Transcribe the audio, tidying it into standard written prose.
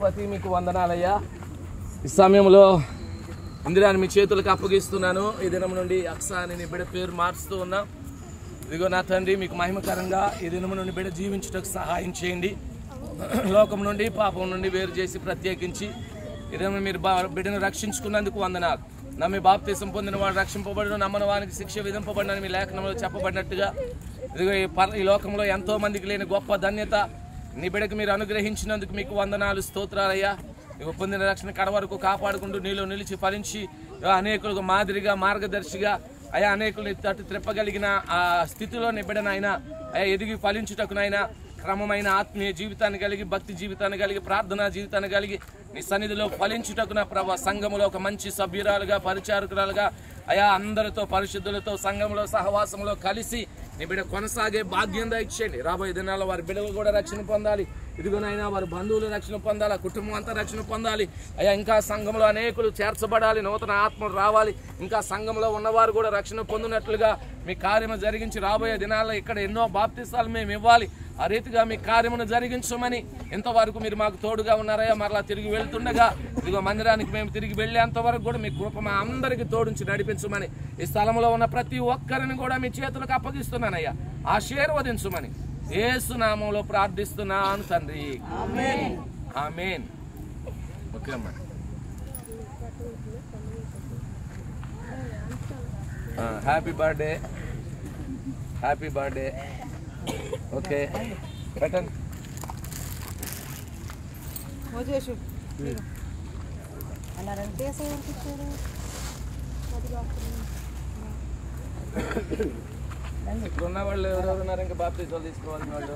సర్వశక్తిపతి మీకు వందనాలయ్యా. ఈ సమయంలో ఇందిరాని మీ చేతులకు అప్పగిస్తున్నాను. ఈ దినం నుండి అక్సాని నీ బిడ్డ పేరు మారుస్తూ ఉన్నాం. ఇదిగో నా తండ్రి, మీకు మహిమకరంగా ఈ దినం నుండి బిడ్డ జీవించుటకు సహాయం చేయండి. లోకం నుండి పాపం నుండి వేరు చేసి ప్రత్యేకించి ఈ దినం మీరు బిడ్డను రక్షించుకున్నందుకు వందనాలు. నమ్మి బాప్తీసం పొందిన వాడు రక్షింపబడిన, నమ్మని వానికి శిక్ష విధింపబడినని మీ లేఖనంలో చెప్పబడినట్టుగా ఇదిగో ఈ లోకంలో ఎంతో మందికి లేని గొప్ప ధన్యత నీ బిడ్డకు మీరు అనుగ్రహించినందుకు మీకు వందనాలు, స్తోత్రాలయ్యా. ఇక పొందిన రక్షణ కడ వరకు కాపాడుకుంటూ నీలో నిలిచి ఫలించి అనేకులకు మాదిరిగా మార్గదర్శిగా అయా అనేకుల్ని తట్టు త్రిప్పగలిగిన ఆ స్థితిలో నీ బిడ్డనైనా అయా ఎదిగి ఫలించుటకునైనా క్రమమైన ఆత్మీయ జీవితాన్ని కలిగి, భక్తి జీవితాన్ని కలిగి, ప్రార్థనా జీవితాన్ని కలిగి నీ సన్నిధిలో ఫలించుటకున ప్రభా సంఘములో ఒక మంచి సభ్యురాలుగా, పరిచారకురాలుగా అయా అందరితో పరిశుద్ధులతో సంఘంలో సహవాసంలో కలిసి నీ బిడ్డ కొనసాగే భాగ్యం దయచేయండి. రాబోయే దినాల్లో వారి బిడ్డలు కూడా రక్షణ పొందాలి. ఇదిగోనైనా వారి బంధువులు రక్షణ పొందాలి, కుటుంబం అంతా రక్షణ పొందాలి. అయ్యా ఇంకా సంఘంలో అనేకులు చేర్చబడాలి, నూతన ఆత్మలు రావాలి. ఇంకా సంఘంలో ఉన్నవారు కూడా రక్షణ పొందినట్లుగా మీ కార్యము జరిగించి రాబోయే దినాల్లో ఇక్కడ ఎన్నో బాప్తిస్తాలు మేము ఇవ్వాలి. ఆ రీతిగా మీ కార్యమును జరిగించమని ఇంతవరకు మీరు మాకు తోడుగా ఉన్నారయ్యా. మరలా తిరిగి వెళ్తుండగా ఇదిగో మందిరానికి మేము తిరిగి వెళ్ళేంత వరకు కూడా మీ కృప మా అందరికీ తోడుంచి నడిపించమని, ఈ స్థలంలో ఉన్న ప్రతి ఒక్కరిని కూడా మీ చేతులకు అప్పగిస్తున్నానయ్యా. ఆశీర్వదించమని యేసు నామములో ప్రార్థిస్తున్నాను తండ్రి, ఆమేన్. ఓకే అమ్మా, happy birthday, happy birthday. Okay పెట్టండి. ఇక్కడ ఉన్న వాళ్ళు ఎవరెవరు ఉన్నారు ఇంకా బాప్తిజాలు తీసుకోవాల్సిన వాళ్ళు?